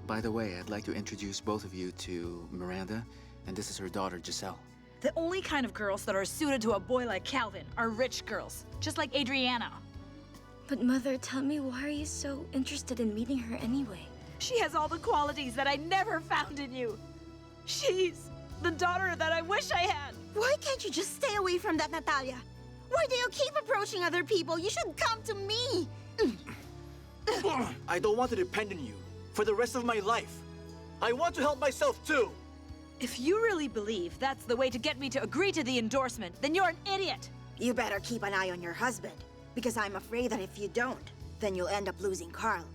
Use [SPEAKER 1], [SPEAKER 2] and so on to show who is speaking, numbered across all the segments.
[SPEAKER 1] By the way, I'd like to introduce both of you to Miranda, and this is her daughter, Giselle.
[SPEAKER 2] The only kind of girls that are suited to a boy like Calvin are rich girls, just like Adriana.
[SPEAKER 3] But Mother, tell me, why are you so interested in meeting her anyway?
[SPEAKER 2] She has all the qualities that I never found in you. She's the daughter that I wish I had.
[SPEAKER 4] Why can't you just stay away from that, Natalia? Why do you keep approaching other people? You should come to me.
[SPEAKER 5] I don't want to depend on you for the rest of my life. I want to help myself too.
[SPEAKER 2] If you really believe that's the way to get me to agree to the endorsement, then you're an idiot.
[SPEAKER 4] You better keep an eye on your husband, because I'm afraid that if you don't, then you'll end up losing Karl.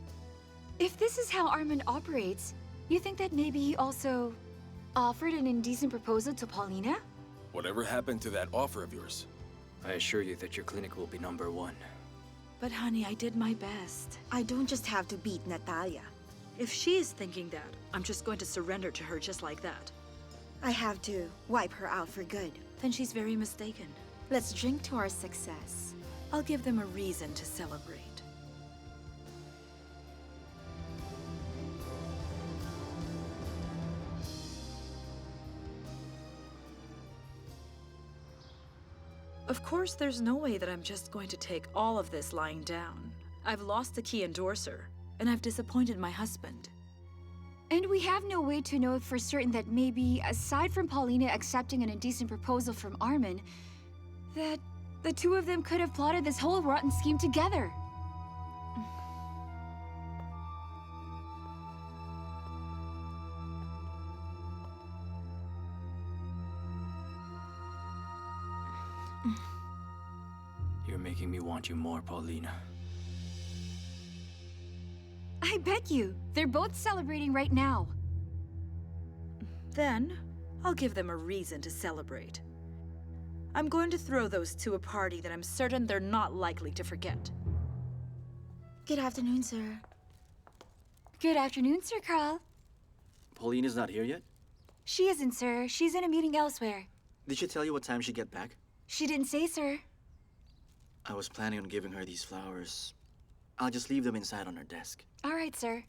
[SPEAKER 3] If this is how Arman operates, you think that maybe he also offered an indecent proposal to Paulina?
[SPEAKER 6] Whatever happened to that offer of yours?
[SPEAKER 7] I assure you that your clinic will be #1.
[SPEAKER 2] But honey, I did my best.
[SPEAKER 4] I don't just have to beat Natalia.
[SPEAKER 2] If she is thinking that, I'm just going to surrender to her just like that.
[SPEAKER 4] I have to wipe her out for good.
[SPEAKER 2] Then she's very mistaken.
[SPEAKER 4] Let's drink to our success.
[SPEAKER 2] I'll give them a reason to celebrate. Of course, there's no way that I'm just going to take all of this lying down. I've lost the key endorser, and I've disappointed my husband.
[SPEAKER 3] And we have no way to know for certain that maybe, aside from Paulina accepting an indecent proposal from Arman, that the two of them could have plotted this whole rotten scheme together.
[SPEAKER 7] You're making me want you more, Paulina.
[SPEAKER 3] I bet you. They're both celebrating right now.
[SPEAKER 2] Then, I'll give them a reason to celebrate. I'm going to throw those two a party that I'm certain they're not likely to forget.
[SPEAKER 4] Good afternoon, sir.
[SPEAKER 3] Good afternoon, Sir Karl.
[SPEAKER 5] Paulina's not here yet?
[SPEAKER 3] She isn't, sir. She's in a meeting elsewhere.
[SPEAKER 5] Did she tell you what time she'd get back?
[SPEAKER 3] She didn't say, sir.
[SPEAKER 5] I was planning on giving her these flowers. I'll just leave them inside on her desk.
[SPEAKER 3] All right, sir.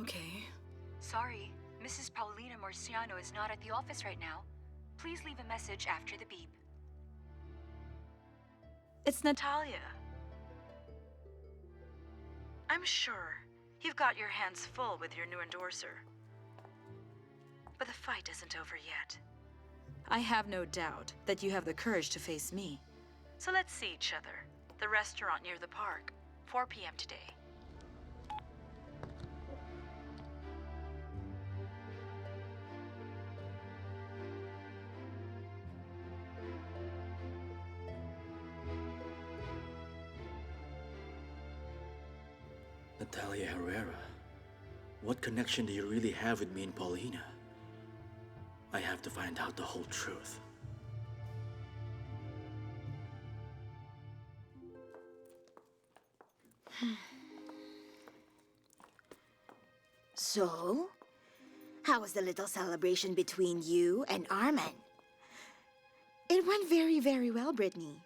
[SPEAKER 2] Okay.
[SPEAKER 3] Sorry, Mrs. Paulina Marciano is not at the office right now. Please leave a message after the beep.
[SPEAKER 2] It's Natalia. I'm sure you've got your hands full with your new endorser. But the fight isn't over yet. I have no doubt that you have the courage to face me. So let's see each other. The restaurant near the park, 4 p.m. today.
[SPEAKER 5] Natalia Herrera, what connection do you really have with me and Paulina? I have to find out the whole truth.
[SPEAKER 4] So, how was the little celebration between you and Arman? It went very, very well, Brittany.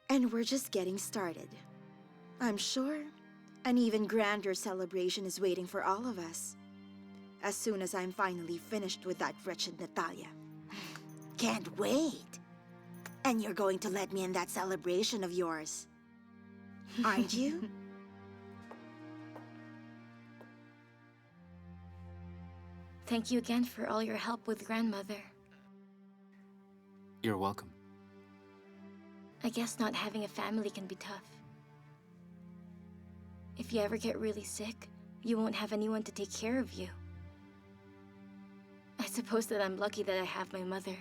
[SPEAKER 4] And we're just getting started. I'm sure an even grander celebration is waiting for all of us. As soon as I'm finally finished with that wretched Natalia. Can't wait. And you're going to let me in that celebration of yours, aren't you?
[SPEAKER 3] Thank you again for all your help with grandmother.
[SPEAKER 1] You're welcome.
[SPEAKER 3] I guess not having a family can be tough. If you ever get really sick, you won't have anyone to take care of you. I suppose that I'm lucky that I have my mother.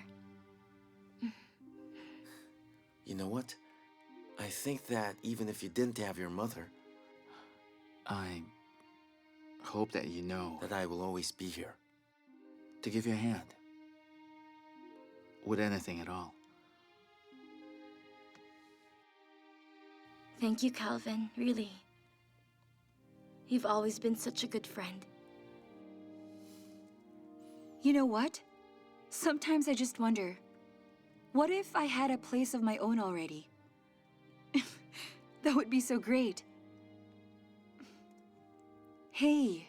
[SPEAKER 8] You know what? I think that even if you didn't have your mother,
[SPEAKER 1] I hope that you know
[SPEAKER 8] that I will always be here.
[SPEAKER 1] to give you a hand. with anything at all.
[SPEAKER 9] Thank you, Calvin, really. You've always been such a good friend.
[SPEAKER 3] You know what? Sometimes I just wonder, what if I had a place of my own already? That would be so great. Hey,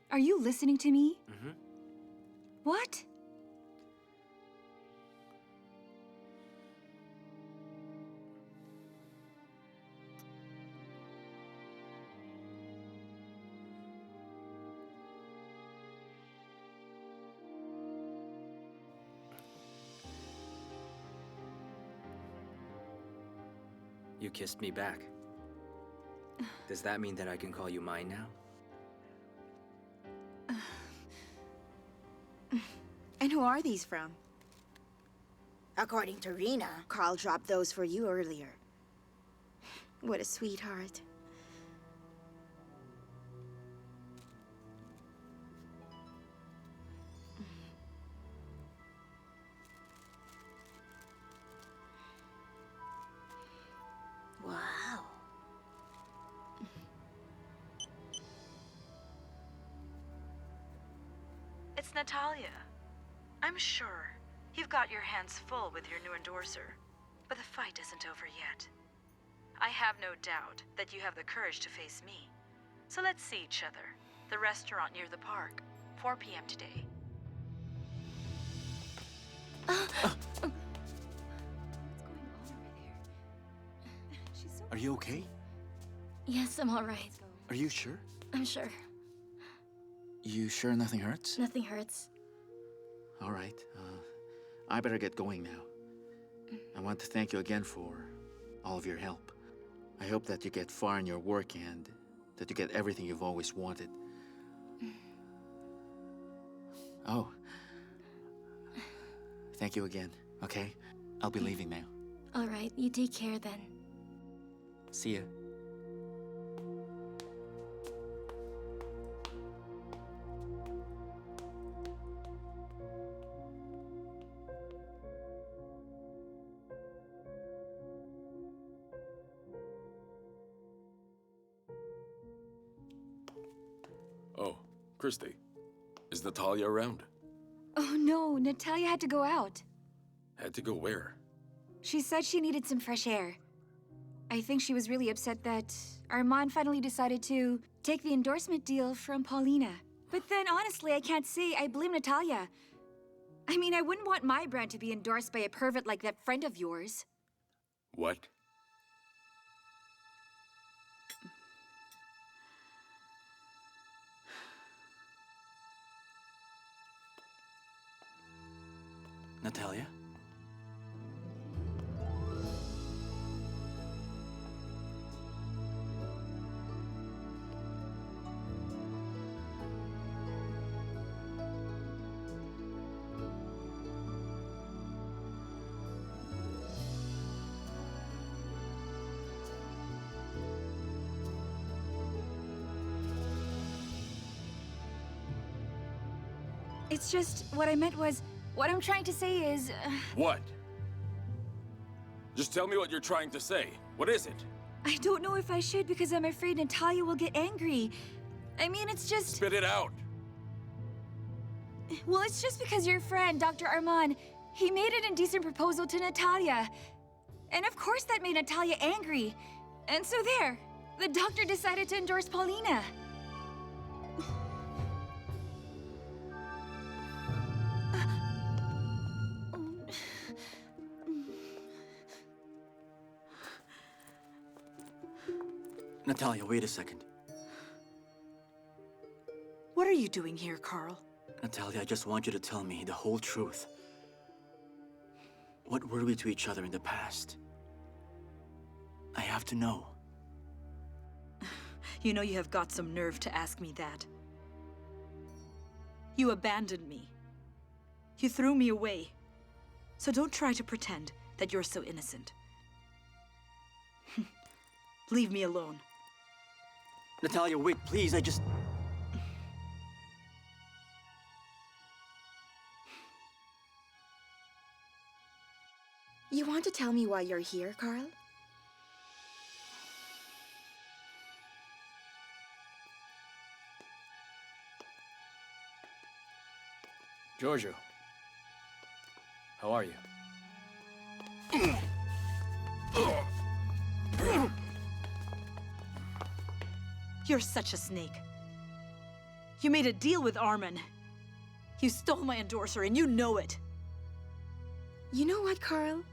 [SPEAKER 3] are you listening to me?
[SPEAKER 7] Mm-hmm.
[SPEAKER 3] What?
[SPEAKER 7] You kissed me back. Does that mean that I can call you mine now?
[SPEAKER 4] And who are these from? According to Rena, Karl dropped those for you earlier. What a sweetheart. Wow.
[SPEAKER 2] It's Natalia. I'm sure you've got your hands full with your new endorser, but the fight isn't over yet. I have no doubt that you have the courage to face me. So let's see each other. The restaurant near the park, 4 p.m. today.
[SPEAKER 3] What's going on over there? She's so
[SPEAKER 1] Are you okay?
[SPEAKER 9] Yes, I'm all right.
[SPEAKER 1] Are you sure?
[SPEAKER 9] I'm sure.
[SPEAKER 1] You sure nothing hurts?
[SPEAKER 9] Nothing hurts.
[SPEAKER 1] All right. I better get going now. I want to thank you again for all of your help. I hope that you get far in your work and that you get everything you've always wanted. Oh. Thank you again, okay? I'll be leaving now.
[SPEAKER 9] All right, you take care then.
[SPEAKER 1] See ya.
[SPEAKER 6] Oh, Christy. Is Natalia around?
[SPEAKER 3] Oh no, Natalia had to go out.
[SPEAKER 6] Had to go where?
[SPEAKER 3] She said she needed some fresh air. I think she was really upset that Arman finally decided to take the endorsement deal from Paulina. But then honestly, I can't say I blame Natalia. I mean, I wouldn't want my brand to be endorsed by a pervert like that friend of yours.
[SPEAKER 6] What?
[SPEAKER 5] Natalia?
[SPEAKER 3] It's just, what I meant was, what I'm trying to say is...
[SPEAKER 6] What? Just tell me what you're trying to say. What is it?
[SPEAKER 3] I don't know if I should because I'm afraid Natalia will get angry. I mean, it's just...
[SPEAKER 6] Spit it out!
[SPEAKER 3] Well, it's just because your friend, Dr. Arman, he made an indecent proposal to Natalia. And of course that made Natalia angry. And so there, the doctor decided to endorse Paulina.
[SPEAKER 5] Natalia, wait a second.
[SPEAKER 2] What are you doing here, Karl?
[SPEAKER 5] Natalia, I just want you to tell me the whole truth. What were we to each other in the past? I have to know.
[SPEAKER 2] You know you have got some nerve to ask me that. You abandoned me. You threw me away. So don't try to pretend that you're so innocent. Leave me alone.
[SPEAKER 5] Natalia, wait, please, I just...
[SPEAKER 4] You want to tell me why you're here, Karl?
[SPEAKER 7] Giorgio. How are you?
[SPEAKER 2] You're such a snake. You made a deal with Arman. You stole my endorser, and you know it.
[SPEAKER 4] You know what, Karl?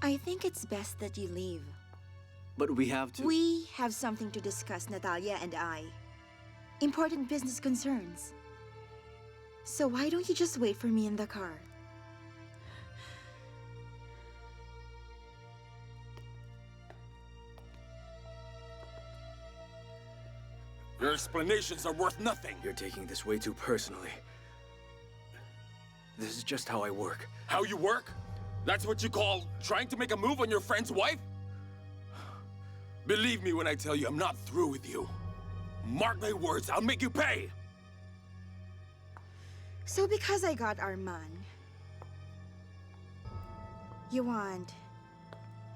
[SPEAKER 4] I think it's best that you leave.
[SPEAKER 5] But we have to...
[SPEAKER 4] We have something to discuss, Natalia and I. Important business concerns. So why don't you just wait for me in the car?
[SPEAKER 6] Your explanations are worth nothing.
[SPEAKER 7] You're taking this way too personally. This is just how I work.
[SPEAKER 6] How you work? That's what you call trying to make a move on your friend's wife? Believe me when I tell you I'm not through with you. Mark my words, I'll make you pay!
[SPEAKER 4] So because I got Arman, you want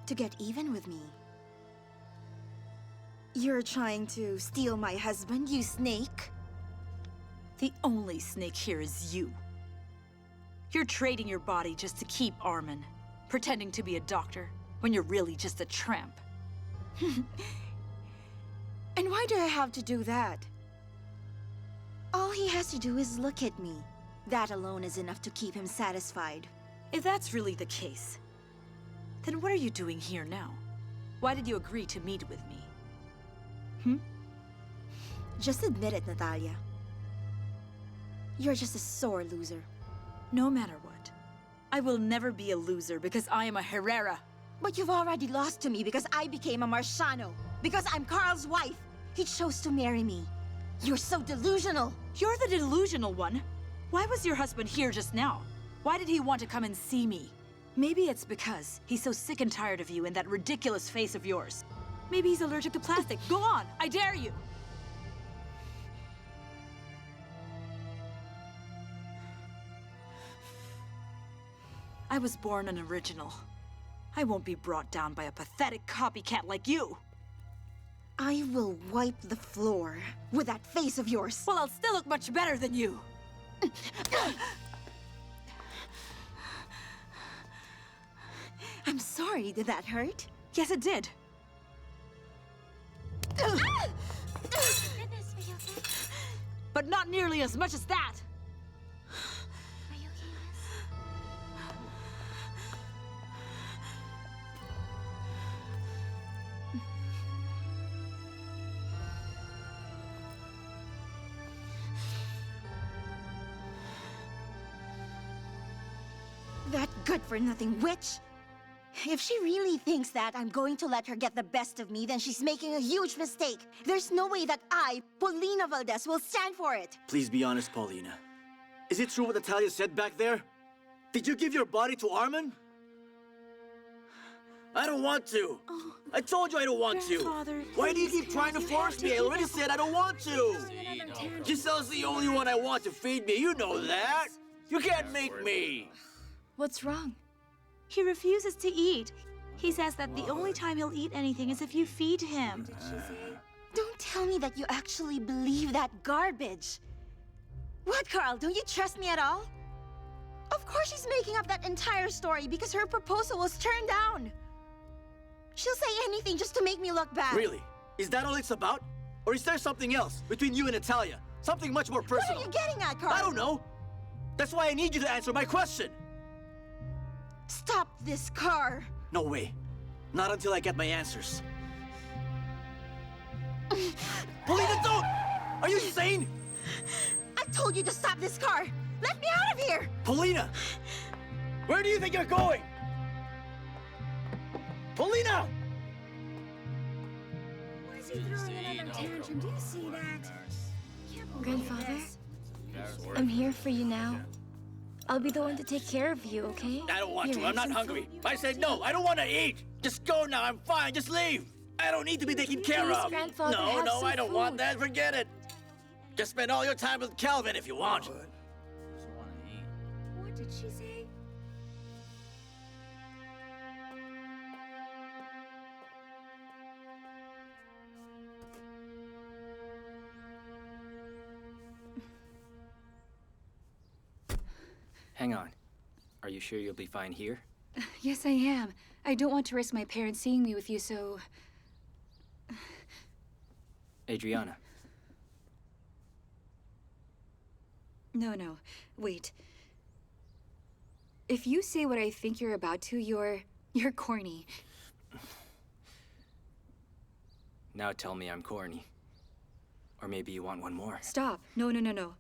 [SPEAKER 4] to get even with me? You're trying to steal my husband, you snake?
[SPEAKER 2] The only snake here is you. You're trading your body just to keep Arman, pretending to be a doctor when you're really just a tramp.
[SPEAKER 4] And why do I have to do that? All he has to do is look at me. That alone is enough to keep him satisfied.
[SPEAKER 2] If that's really the case, then what are you doing here now? Why did you agree to meet with me?
[SPEAKER 4] Just admit it, Natalia. You're just a sore loser.
[SPEAKER 2] No matter what, I will never be a loser because I am a Herrera.
[SPEAKER 4] But you've already lost to me because I became a Marciano. Because I'm Karl's wife. He chose to marry me. You're so delusional.
[SPEAKER 2] You're the delusional one. Why was your husband here just now? Why did he want to come and see me? Maybe it's because he's so sick and tired of you and that ridiculous face of yours. Maybe he's allergic to plastic. Go on, I dare you. I was born an original. I won't be brought down by a pathetic copycat like you.
[SPEAKER 4] I will wipe the floor with that face of yours.
[SPEAKER 2] Well, I'll still look much better than you.
[SPEAKER 4] I'm sorry, did that hurt?
[SPEAKER 2] Yes, it did. But not nearly as much as that.
[SPEAKER 4] That good-for-nothing witch! If she really thinks that I'm going to let her get the best of me, then she's making a huge mistake. There's no way that I, Paulina Valdez, will stand for it.
[SPEAKER 5] Please be honest, Paulina. Is it true what Natalia said back there? Did you give your body to Arman? I don't want to. I told you I don't want to. Why do you keep trying to force me? I already said I don't want to. Giselle's the only one I want to feed me. You know that. You can't make me.
[SPEAKER 9] What's wrong?
[SPEAKER 2] He refuses to eat. He says that the only time he'll eat anything is if you feed him.
[SPEAKER 4] Don't tell me that you actually believe that garbage. What, Karl? Don't you trust me at all? Of course she's making up that entire story because her proposal was turned down. She'll say anything just to make me look bad.
[SPEAKER 5] Really? Is that all it's about? Or is there something else between you and Natalia? Something much more personal?
[SPEAKER 4] What are you getting at, Karl?
[SPEAKER 5] I don't know. That's why I need you to answer my question.
[SPEAKER 4] Stop this car!
[SPEAKER 5] No way. Not until I get my answers. Paulina, don't! Are you insane?
[SPEAKER 4] I told you to stop this car! Let me out of here!
[SPEAKER 5] Paulina! Where do you think you're going? Paulina!
[SPEAKER 3] Why is he throwing another tantrum? Do you see that?
[SPEAKER 9] Grandfather, I'm here for you now. I'll be the one to take care of you, okay?
[SPEAKER 5] I don't want
[SPEAKER 9] Here,
[SPEAKER 5] to. I'm
[SPEAKER 9] have
[SPEAKER 5] not
[SPEAKER 9] some
[SPEAKER 5] hungry.
[SPEAKER 9] food.
[SPEAKER 5] I said no. I don't want to eat. Just go now. I'm fine. Just leave. I don't need to be taken care
[SPEAKER 9] Please,
[SPEAKER 5] of.
[SPEAKER 9] Grandfather,
[SPEAKER 5] No,
[SPEAKER 9] have
[SPEAKER 5] no,
[SPEAKER 9] some
[SPEAKER 5] I don't want
[SPEAKER 9] food.
[SPEAKER 5] that. Forget it. Just spend all your time with Calvin if you want.
[SPEAKER 3] What did she say?
[SPEAKER 7] Hang on. Are you sure you'll be fine here?
[SPEAKER 3] Yes, I am. I don't want to risk my parents seeing me with you, so...
[SPEAKER 7] Adriana.
[SPEAKER 3] No. Wait. If you say what I think you're about to, you're corny.
[SPEAKER 7] Now tell me I'm corny. Or maybe you want one more.
[SPEAKER 3] Stop. No.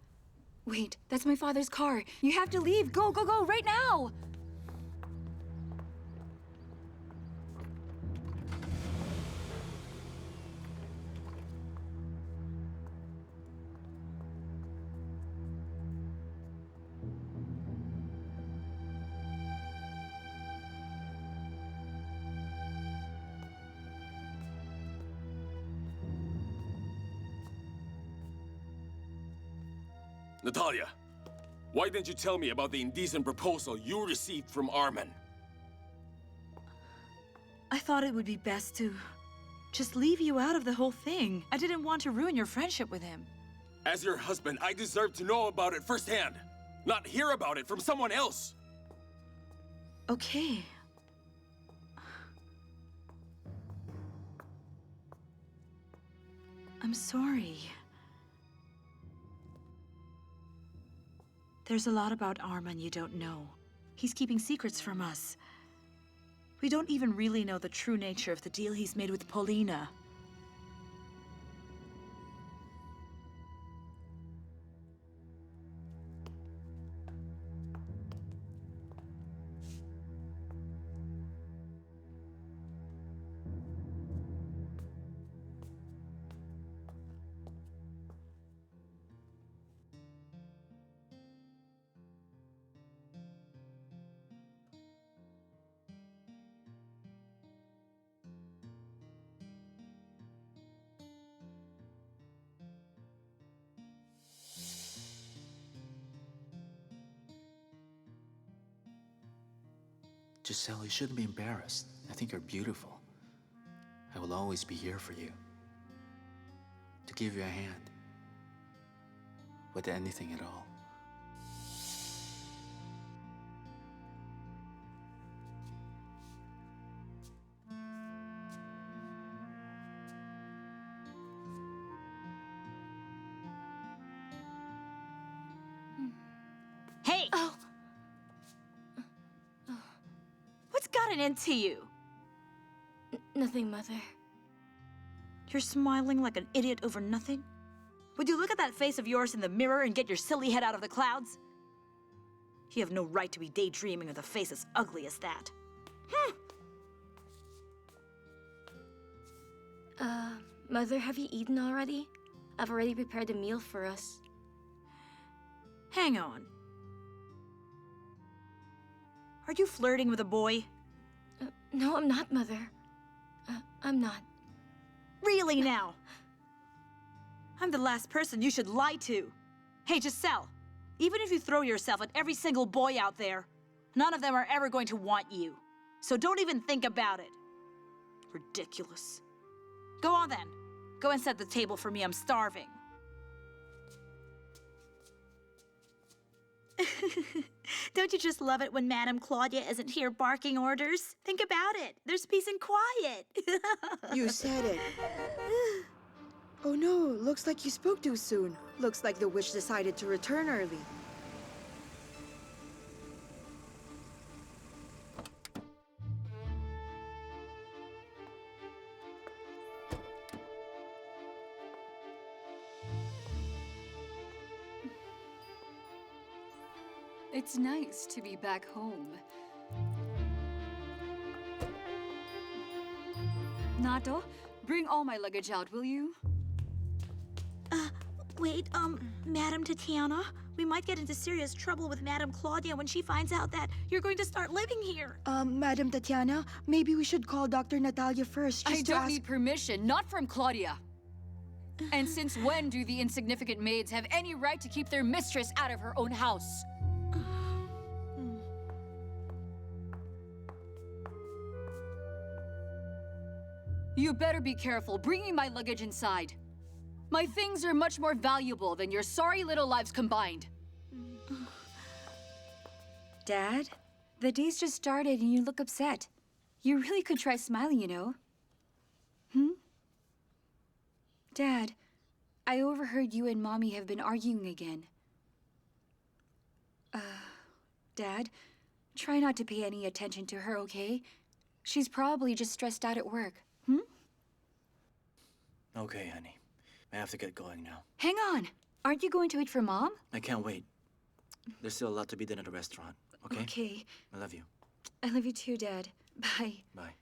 [SPEAKER 3] Wait, that's my father's car. You have to leave. Go, right now!
[SPEAKER 6] Natalia, why didn't you tell me about the indecent proposal you received from Arman?
[SPEAKER 2] I thought it would be best to just leave you out of the whole thing. I didn't want to ruin your friendship with him.
[SPEAKER 6] As your husband, I deserve to know about it firsthand, not hear about it from someone else.
[SPEAKER 2] Okay. I'm sorry. There's a lot about Arman you don't know. He's keeping secrets from us. We don't even really know the true nature of the deal he's made with Paulina.
[SPEAKER 1] Giselle, you shouldn't be embarrassed. I think you're beautiful. I will always be here for you. To give you a hand. With anything at all.
[SPEAKER 2] Hey!
[SPEAKER 9] Oh.
[SPEAKER 2] What's gotten into you?
[SPEAKER 9] Nothing, Mother.
[SPEAKER 2] You're smiling like an idiot over nothing? Would you look at that face of yours in the mirror and get your silly head out of the clouds? You have no right to be daydreaming of a face as ugly as that.
[SPEAKER 9] Mother, have you eaten already? I've already prepared a meal for us.
[SPEAKER 2] Hang on. Are you flirting with a boy?
[SPEAKER 9] No, I'm not, Mother. I'm not.
[SPEAKER 2] Really now? I'm the last person you should lie to. Hey, Giselle, even if you throw yourself at every single boy out there, none of them are ever going to want you. So don't even think about it. Ridiculous. Go on then. Go and set the table for me. I'm starving. Don't you just love it when Madame Claudia isn't here barking orders? Think about it. There's peace and quiet.
[SPEAKER 4] You said it. Oh no, looks like you spoke too soon. Looks like the witch decided to return early.
[SPEAKER 3] It's nice to be back home. Nato, bring all my luggage out, will you?
[SPEAKER 2] Wait, Madame Tatiana, we might get into serious trouble with Madame Claudia when she finds out that you're going to start living here.
[SPEAKER 4] Madam Tatiana, maybe we should call Dr. Natalia first just
[SPEAKER 3] I
[SPEAKER 4] to
[SPEAKER 3] don't
[SPEAKER 4] ask...
[SPEAKER 3] need permission, not from Claudia. And since when do the insignificant maids have any right to keep their mistress out of her own house? You better be careful bringing my luggage inside. My things are much more valuable than your sorry little lives combined. Dad, the day's just started and you look upset. You really could try smiling, you know. Dad, I overheard you and Mommy have been arguing again. Dad, try not to pay any attention to her, okay? She's probably just stressed out at work.
[SPEAKER 5] Okay, honey. I have to get going now.
[SPEAKER 3] Hang on. Aren't you going to wait for Mom?
[SPEAKER 5] I can't wait. There's still a lot to be done at the restaurant, okay?
[SPEAKER 3] Okay.
[SPEAKER 5] I love you.
[SPEAKER 3] I love you too, Dad. Bye.
[SPEAKER 5] Bye.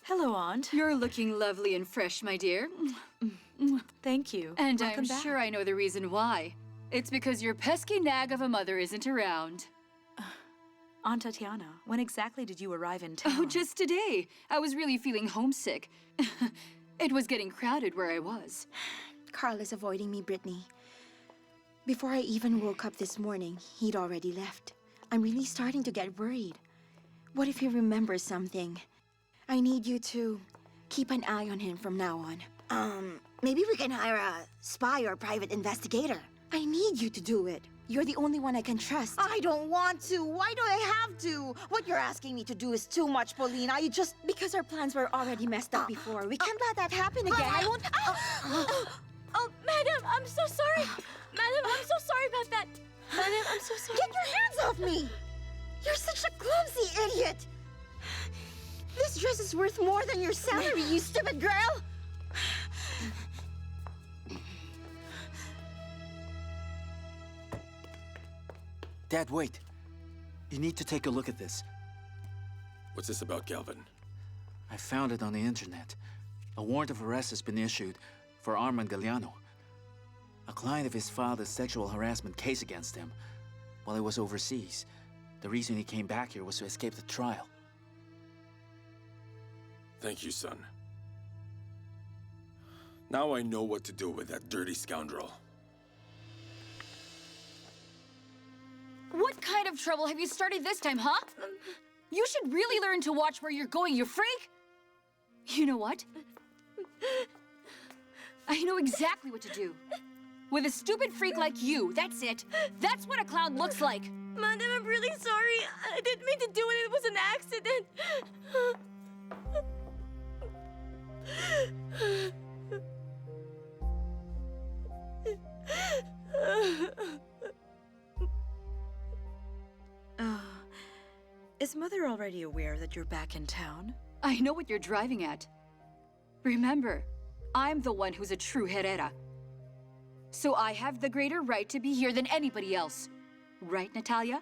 [SPEAKER 2] Hello, Aunt.
[SPEAKER 3] You're looking lovely and fresh, my dear.
[SPEAKER 2] Thank you.
[SPEAKER 3] And
[SPEAKER 2] Welcome
[SPEAKER 3] I'm
[SPEAKER 2] back.
[SPEAKER 3] sure I know the reason why. It's because your pesky nag of a mother isn't around.
[SPEAKER 2] Aunt Tatiana, when exactly did you arrive in town?
[SPEAKER 3] Oh, just today. I was really feeling homesick. It was getting crowded where I was.
[SPEAKER 4] Karl is avoiding me, Brittany. Before I even woke up this morning, he'd already left. I'm really starting to get worried. What if he remembers something? I need you to keep an eye on him from now on. Maybe we can hire a spy or private investigator. I need you to do it. You're the only one I can trust. I don't want to. Why do I have to? What you're asking me to do is too much, Paulina. You just... Because our plans were already messed up before. We can't let that happen again. I won't...
[SPEAKER 9] Oh, madam, I'm so sorry. Madam, I'm so sorry about that. Madam, I'm so sorry.
[SPEAKER 4] Get your hands off me! You're such a clumsy idiot! This dress is worth more than your salary, you stupid girl!
[SPEAKER 1] Dad, wait. You need to take a look at this.
[SPEAKER 6] What's this about, Galvin?
[SPEAKER 1] I found it on the internet. A warrant of arrest has been issued for Arman Galliano, a client of his father's sexual harassment case against him while he was overseas. The reason he came back here was to escape the trial.
[SPEAKER 6] Thank you, son. Now I know what to do with that dirty scoundrel.
[SPEAKER 3] What kind of trouble have you started this time, huh? You should really learn to watch where you're going, you freak! You know what? I know exactly what to do. With a stupid freak like you, that's it. That's what a clown looks like.
[SPEAKER 9] Madam, I'm really sorry. I didn't mean to do it. It was an accident.
[SPEAKER 2] Is Mother already aware that you're back in town?
[SPEAKER 3] I know what you're driving at. Remember, I'm the one who's a true Herrera. So I have the greater right to be here than anybody else. Right, Natalia?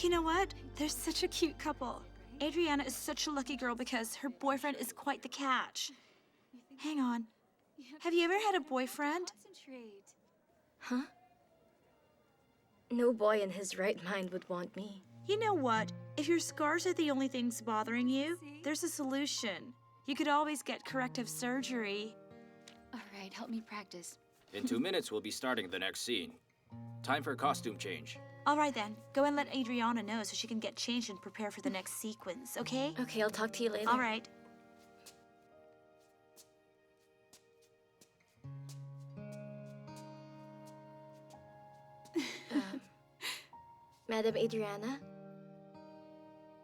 [SPEAKER 2] You know what? They're such a cute couple. Adriana is such a lucky girl because her boyfriend is quite the catch. Hang on. Have you ever had a boyfriend?
[SPEAKER 9] Huh? No boy in his right mind would want me.
[SPEAKER 2] You know what? If your scars are the only things bothering you, there's a solution. You could always get corrective surgery.
[SPEAKER 3] All right, help me practice.
[SPEAKER 7] In 2 minutes, we'll be starting the next scene. Time for a costume change.
[SPEAKER 2] All right then, go and let Adriana know so she can get changed and prepare for the next sequence, okay?
[SPEAKER 9] Okay, I'll talk to you later.
[SPEAKER 2] All right.
[SPEAKER 9] Madam Adriana,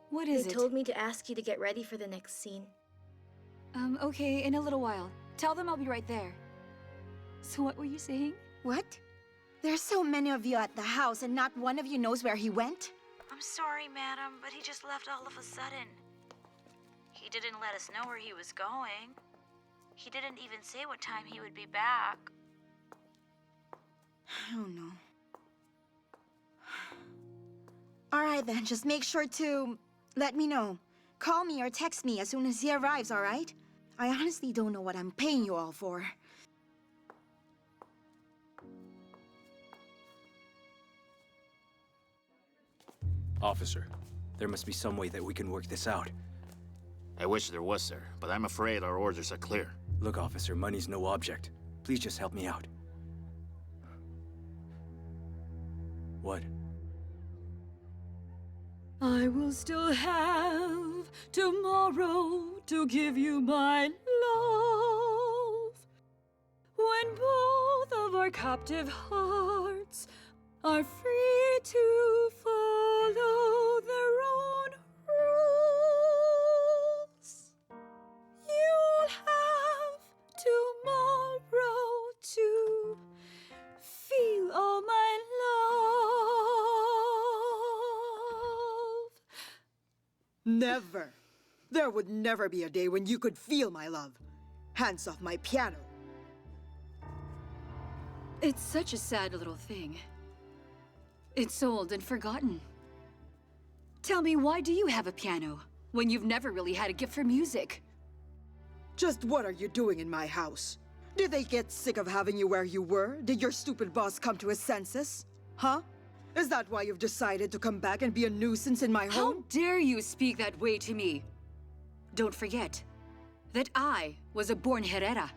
[SPEAKER 3] What
[SPEAKER 9] they
[SPEAKER 3] is it?
[SPEAKER 9] told me to ask you to get ready for the next scene.
[SPEAKER 3] Okay, in a little while. Tell them I'll be right there. So what were you saying?
[SPEAKER 4] What? There's so many of you at the house and not one of you knows where he went?
[SPEAKER 2] I'm sorry, madam, but he just left all of a sudden. He didn't let us know where he was going. He didn't even say what time he would be back.
[SPEAKER 4] Oh no. Alright then, just make sure to let me know. Call me or text me as soon as he arrives, alright? I honestly don't know what I'm paying you all for.
[SPEAKER 7] Officer, there must be some way that we can work this out.
[SPEAKER 1] I wish there was, sir, but I'm afraid our orders are clear.
[SPEAKER 7] Look, officer, money's no object. Please just help me out. What?
[SPEAKER 10] I will still have tomorrow to give you my love. When both of our captive hearts are free to follow their own rules. You'll have tomorrow to feel all my love.
[SPEAKER 11] Never. There would never be a day when you could feel my love. Hands off my piano.
[SPEAKER 3] It's such a sad little thing. It's old and forgotten. Tell me, why do you have a piano when you've never really had a gift for music?
[SPEAKER 11] Just what are you doing in my house? Did they get sick of having you where you were? Did your stupid boss come to his senses? Huh? Is that why you've decided to come back and be a nuisance in my
[SPEAKER 3] How
[SPEAKER 11] home?
[SPEAKER 3] dare you speak that way to me? Don't forget that I was a born Herrera.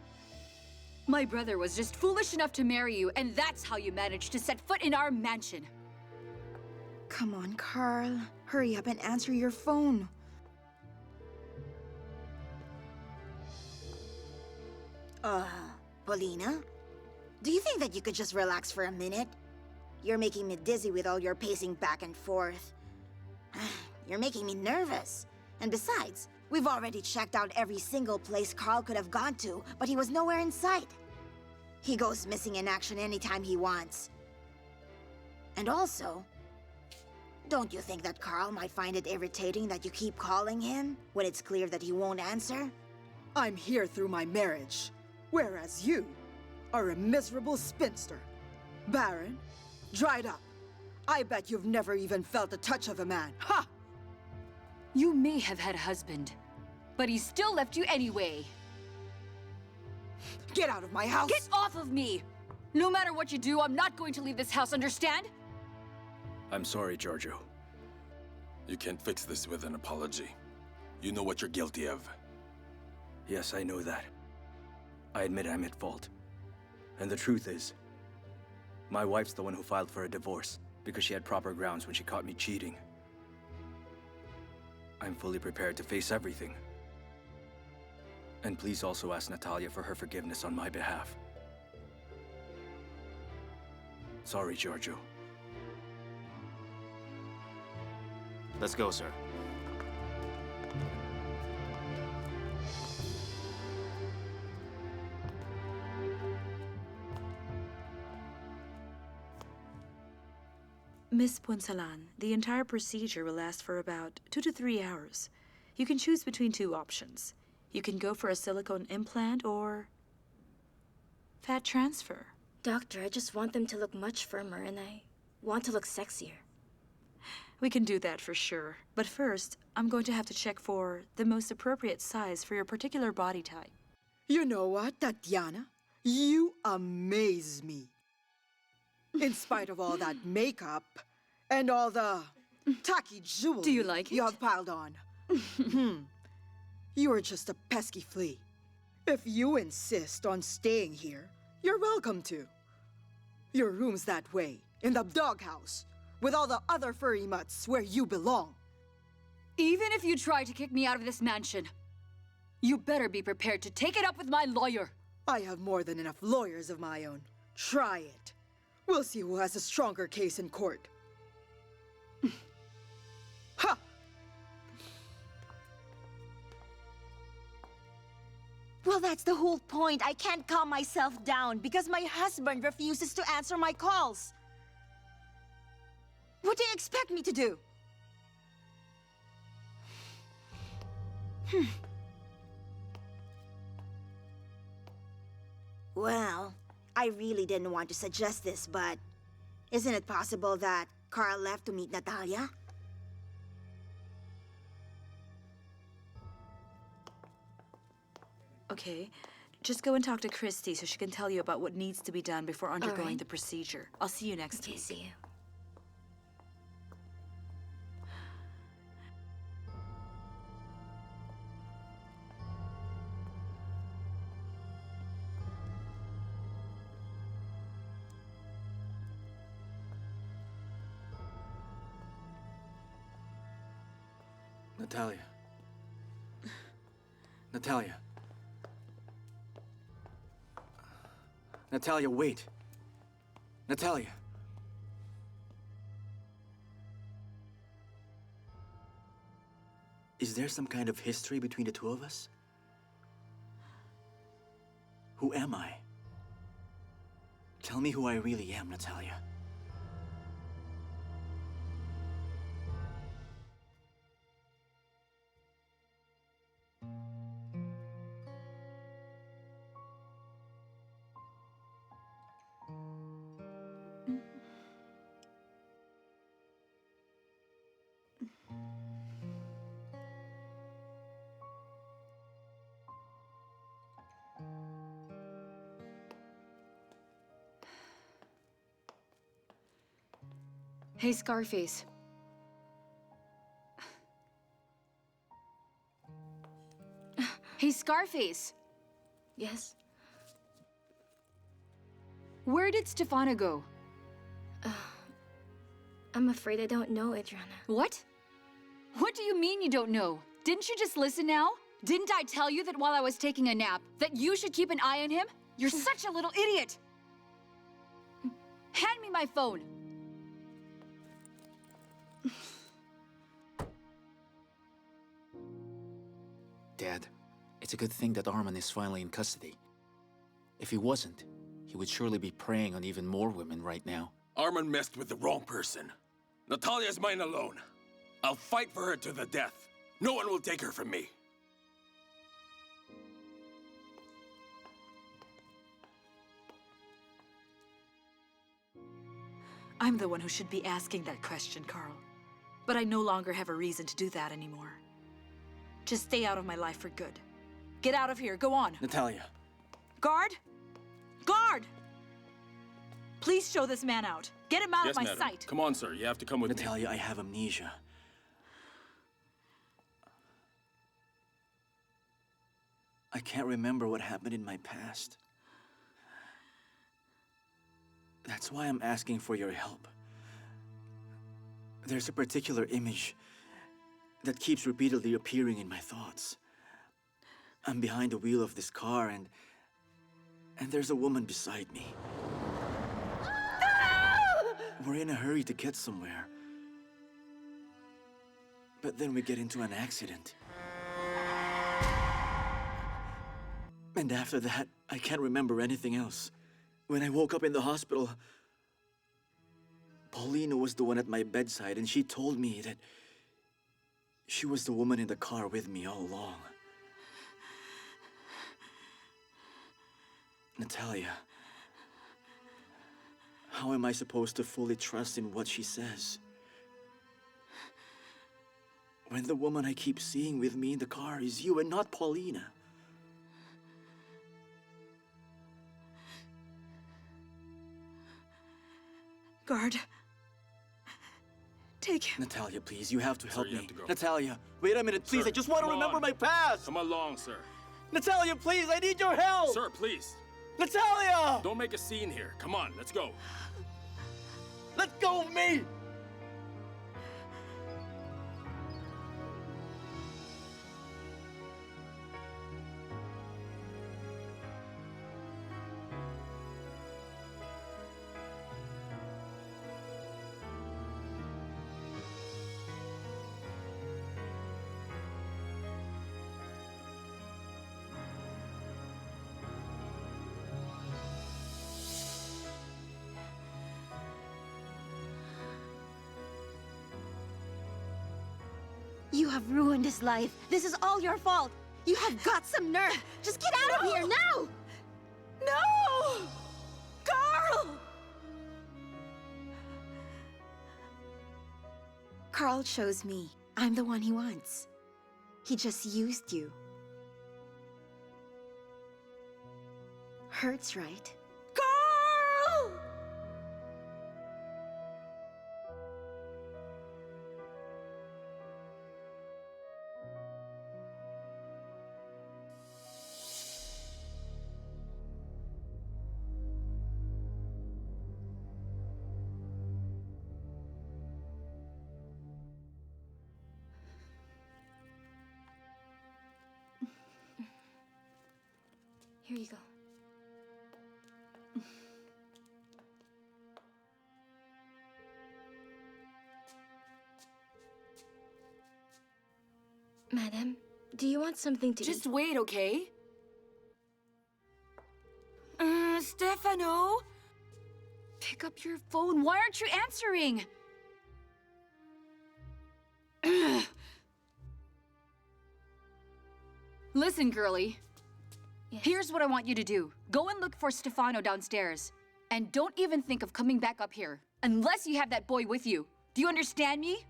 [SPEAKER 3] My brother was just foolish enough to marry you, and that's how you managed to set foot in our mansion.
[SPEAKER 4] Come on, Karl. Hurry up and answer your phone. Paulina? Do you think that you could just relax for a minute? You're making me dizzy with all your pacing back and forth. You're making me nervous. And besides, we've already checked out every single place Karl could have gone to, but he was nowhere in sight. He goes missing in action anytime he wants. And also, don't you think that Karl might find it irritating that you keep calling him when it's clear that he won't answer?
[SPEAKER 11] I'm here through my marriage, whereas you are a miserable spinster. Barren, dried up. I bet you've never even felt the touch of a man. Ha!
[SPEAKER 3] You may have had a husband, but he still left you anyway.
[SPEAKER 11] Get out of my house!
[SPEAKER 3] Get off of me! No matter what you do, I'm not going to leave this house, understand?
[SPEAKER 7] I'm sorry, Giorgio.
[SPEAKER 6] You can't fix this with an apology. You know what you're guilty of.
[SPEAKER 7] Yes, I know that. I admit I'm at fault. And the truth is, my wife's the one who filed for a divorce because she had proper grounds when she caught me cheating. I'm fully prepared to face everything. And please also ask Natalia for her forgiveness on my behalf. Sorry, Giorgio.
[SPEAKER 1] Let's go, sir.
[SPEAKER 2] Miss Punsalan, the entire procedure will last for about 2 to 3 hours. You can choose between 2 options. You can go for a silicone implant or fat transfer.
[SPEAKER 9] Doctor, I just want them to look much firmer and I want to look sexier.
[SPEAKER 2] We can do that for sure. But first, I'm going to have to check for the most appropriate size for your particular body type.
[SPEAKER 11] You know what, Tatiana? You amaze me. In spite of all that makeup and all the tacky jewelry
[SPEAKER 3] Do you like it?
[SPEAKER 11] you have piled on. You are just a pesky flea. If you insist on staying here, you're welcome to. Your room's that way, in the doghouse, with all the other furry mutts where you belong.
[SPEAKER 3] Even if you try to kick me out of this mansion, you better be prepared to take it up with my lawyer.
[SPEAKER 11] I have more than enough lawyers of my own. Try it. We'll see who has a stronger case in court. Ha!
[SPEAKER 4] Well, that's the whole point. I can't calm myself down because my husband refuses to answer my calls. What do you expect me to do? Well, I really didn't want to suggest this, but isn't it possible that Karl left to meet Natalia?
[SPEAKER 2] Okay, just go and talk to Christy so she can tell you about what needs to be done before undergoing
[SPEAKER 9] right.
[SPEAKER 2] the procedure. I'll see you next week.
[SPEAKER 9] See you.
[SPEAKER 7] Natalia. Natalia. Natalia, wait. Natalia. Is there some kind of history between the two of us? Who am I? Tell me who I really am, Natalia.
[SPEAKER 3] Hey, Scarface. Hey, Scarface.
[SPEAKER 9] Yes?
[SPEAKER 3] Where did Stefano go?
[SPEAKER 9] I'm afraid I don't know, Adriana.
[SPEAKER 3] What? What do you mean you don't know? Didn't you just listen now? Didn't I tell you that while I was taking a nap, that you should keep an eye on him? You're such a little idiot! Hand me my phone.
[SPEAKER 1] Dad, it's a good thing that Arman is finally in custody. If he wasn't, he would surely be preying on even more women right now.
[SPEAKER 6] Arman messed with the wrong person. Natalia's mine alone. I'll fight for her to the death. No one will take her from me.
[SPEAKER 2] I'm the one who should be asking that question, Karl. But I no longer have a reason to do that anymore. Just stay out of my life for good. Get out of here, go on.
[SPEAKER 7] Natalia.
[SPEAKER 2] Guard! Guard! Please show this man out. Get him out
[SPEAKER 6] Yes,
[SPEAKER 2] of my
[SPEAKER 6] madam.
[SPEAKER 2] sight.
[SPEAKER 6] Come on, sir. You have to come with me.
[SPEAKER 7] Natalia, I have amnesia. I can't remember what happened in my past. That's why I'm asking for your help. There's a particular image that keeps repeatedly appearing in my thoughts. I'm behind the wheel of this car and there's a woman beside me. We're in a hurry to get somewhere. But then we get into an accident. And after that, I can't remember anything else. When I woke up in the hospital, Paulina was the one at my bedside, and she told me that she was the woman in the car with me all along. Natalia, how am I supposed to fully trust in what she says?
[SPEAKER 5] when the woman I keep seeing with me in the car is you and not Paulina?
[SPEAKER 2] Guard. Take him.
[SPEAKER 5] Natalia, please, you have to help
[SPEAKER 6] you
[SPEAKER 5] me.
[SPEAKER 6] have to go.
[SPEAKER 5] Natalia, wait a minute, please.
[SPEAKER 6] Sir,
[SPEAKER 5] I just want to
[SPEAKER 6] come
[SPEAKER 5] remember
[SPEAKER 6] on.
[SPEAKER 5] my past.
[SPEAKER 6] Come along, sir.
[SPEAKER 5] Natalia, please, I need your help.
[SPEAKER 6] Sir, please.
[SPEAKER 5] Natalia!
[SPEAKER 6] Don't make a scene here. Come on, let's go.
[SPEAKER 5] Let go of me!
[SPEAKER 4] You have ruined his life. This is all your fault. You have got some nerve. Just get out of here now!
[SPEAKER 2] No! Karl!
[SPEAKER 4] Karl chose me. I'm the one he wants. He just used you. Hurts, right?
[SPEAKER 2] Karl!
[SPEAKER 3] Here you go.
[SPEAKER 9] Madam, do you want something to
[SPEAKER 10] Just
[SPEAKER 9] eat?
[SPEAKER 10] wait, okay? Stefano?
[SPEAKER 3] Pick up your phone. Why aren't you answering? Listen, girlie.
[SPEAKER 9] Yes.
[SPEAKER 3] Here's what I want you to do. Go and look for Stefano downstairs. And don't even think of coming back up here. Unless you have that boy with you. Do you understand me?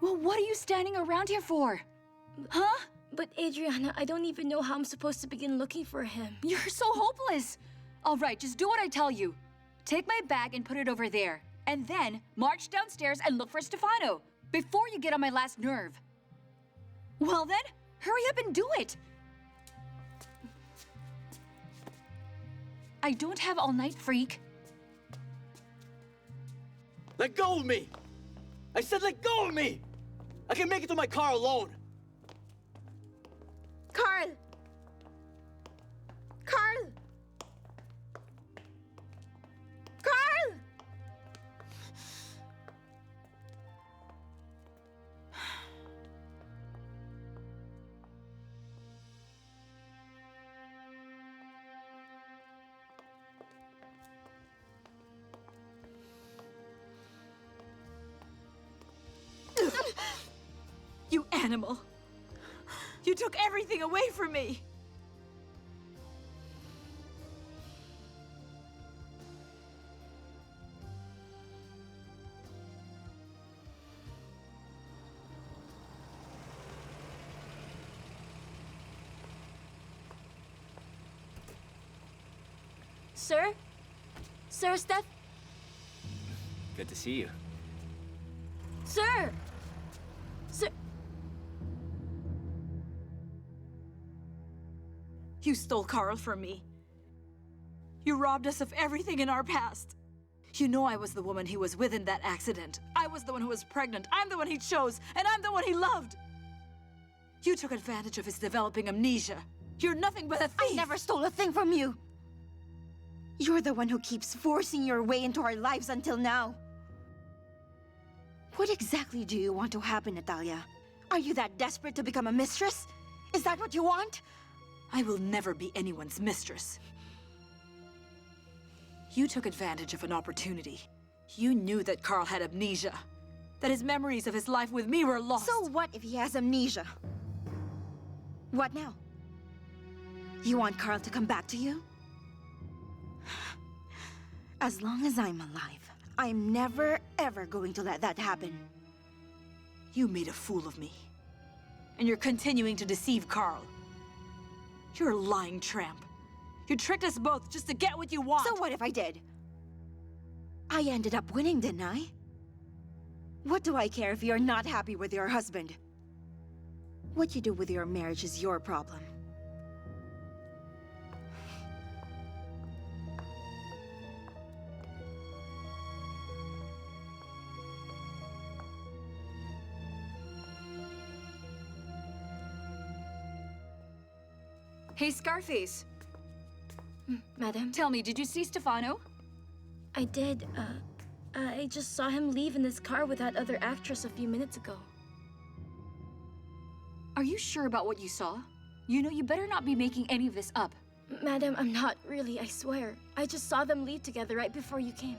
[SPEAKER 3] Well, what are you standing around here for? Huh?
[SPEAKER 9] But Adriana, I don't even know how I'm supposed to begin looking for him.
[SPEAKER 3] You're so hopeless. All right, just do what I tell you. Take my bag and put it over there. And then march downstairs and look for Stefano before you get on my last nerve. Well then, hurry up and do it. I don't have all night, freak.
[SPEAKER 5] Let go of me! I said let go of me! I can make it to my car alone.
[SPEAKER 4] Karl! Karl! Karl!
[SPEAKER 2] You animal! You took everything away from me!
[SPEAKER 9] Sir? Sir, Steph?
[SPEAKER 7] Good to see you.
[SPEAKER 9] Sir! Sir!
[SPEAKER 2] You stole Karl from me. You robbed us of everything in our past. You know I was the woman he was with in that accident. I was the one who was pregnant. I'm the one he chose, and I'm the one he loved. You took advantage of his developing amnesia. You're nothing but a thief.
[SPEAKER 4] I never stole a thing from you. You're the one who keeps forcing your way into our lives until now. What exactly do you want to happen, Natalia? Are you that desperate to become a mistress? Is that what you want?
[SPEAKER 2] I will never be anyone's mistress. You took advantage of an opportunity. You knew that Karl had amnesia, that his memories of his life with me were lost.
[SPEAKER 4] So what if he has amnesia? What now? You want Karl to come back to you? As long as I'm alive, I'm never, ever going to let that happen.
[SPEAKER 2] You made a fool of me. And you're continuing to deceive Karl. You're a lying tramp. You tricked us both just to get what you want.
[SPEAKER 4] So what if I did? I ended up winning, didn't I? What do I care if you're not happy with your husband? What you do with your marriage is your problem.
[SPEAKER 3] Hey, Scarface.
[SPEAKER 9] Madam?
[SPEAKER 3] Tell me, did you see Stefano?
[SPEAKER 9] I did. I just saw him leave in this car with that other actress a few minutes ago.
[SPEAKER 3] Are you sure about what you saw? You know, you better not be making any of this up.
[SPEAKER 9] Madam, I'm not really, I swear. I just saw them leave together right before you came.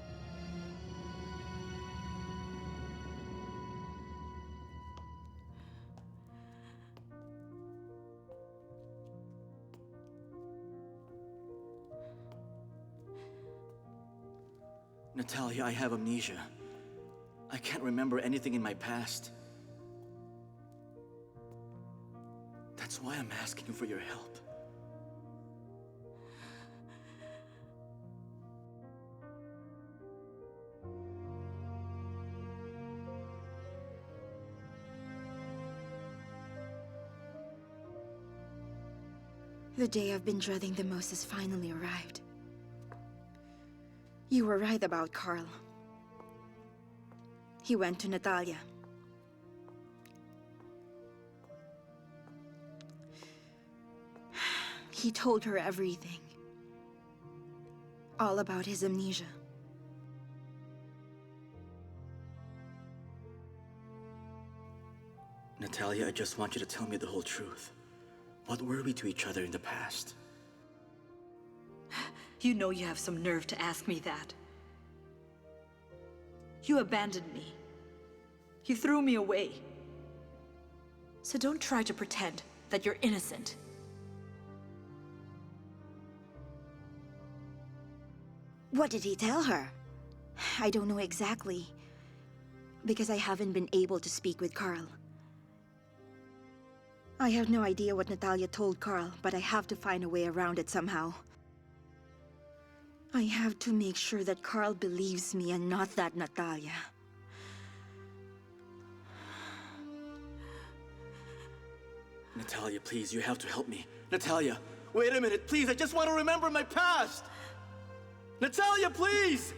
[SPEAKER 5] Natalia, I have amnesia. I can't remember anything in my past. That's why I'm asking you for your help.
[SPEAKER 4] The day I've been dreading the most has finally arrived. You were right about Karl. He went to Natalia. He told her everything. All about his amnesia.
[SPEAKER 5] Natalia, I just want you to tell me the whole truth. What were we to each other in the past?
[SPEAKER 2] You know you have some nerve to ask me that. You abandoned me. You threw me away. So don't try to pretend that you're innocent.
[SPEAKER 4] What did he tell her? I don't know exactly, because I haven't been able to speak with Karl. I have no idea what Natalia told Karl, but I have to find a way around it somehow. I have to make sure that Karl believes me and not that Natalia.
[SPEAKER 5] Natalia, please, you have to help me. Natalia, wait a minute, please, I just want to remember my past! Natalia, please!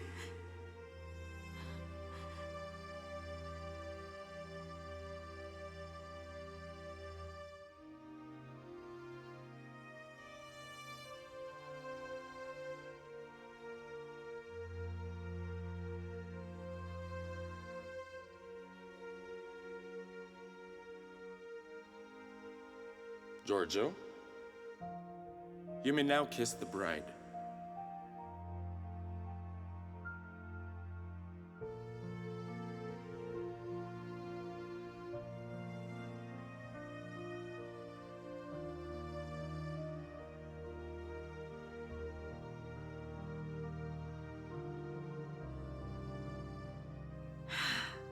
[SPEAKER 6] Giorgio, you may now kiss the bride.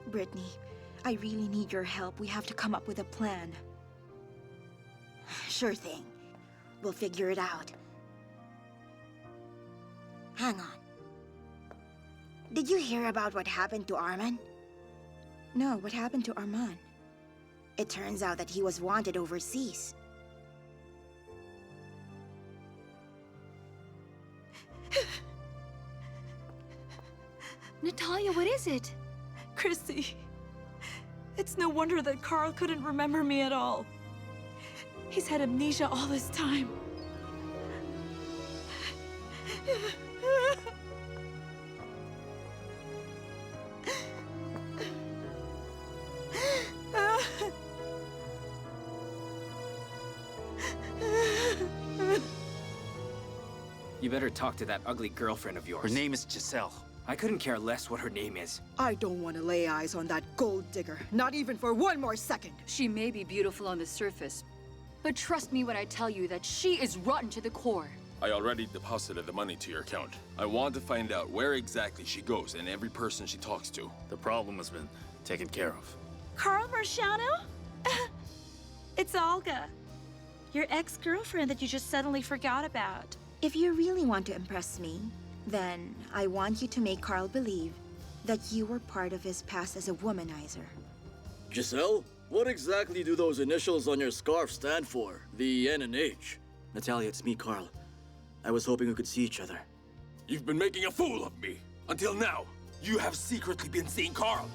[SPEAKER 4] Brittany, I really need your help. We have to come up with a plan. Sure thing. We'll figure it out. Hang on. Did you hear about what happened to Arman? No, what happened to Arman? It turns out that he was wanted overseas.
[SPEAKER 3] Natalia, what is it?
[SPEAKER 2] Christy, it's no wonder that Karl couldn't remember me at all. He's had amnesia all this time.
[SPEAKER 7] You better talk to that ugly girlfriend of yours.
[SPEAKER 1] Her name is Giselle.
[SPEAKER 7] I couldn't care less what her name is.
[SPEAKER 11] I don't want to lay eyes on that gold digger, not even for one more second.
[SPEAKER 3] She may be beautiful on the surface, But trust me when I tell you that she is rotten to the core.
[SPEAKER 6] I already deposited the money to your account. I want to find out where exactly she goes and every person she talks to.
[SPEAKER 1] The problem has been taken care of.
[SPEAKER 2] Karl Marciano? It's Olga. Your ex-girlfriend that you just suddenly forgot about.
[SPEAKER 4] If you really want to impress me, then I want you to make Karl believe that you were part of his past as a womanizer.
[SPEAKER 5] Giselle, what exactly do those initials on your scarf stand for? The N and H.
[SPEAKER 7] Natalia, it's me, Karl. I was hoping we could see each other.
[SPEAKER 6] You've been making a fool of me. Until now, you have secretly been seeing Karl.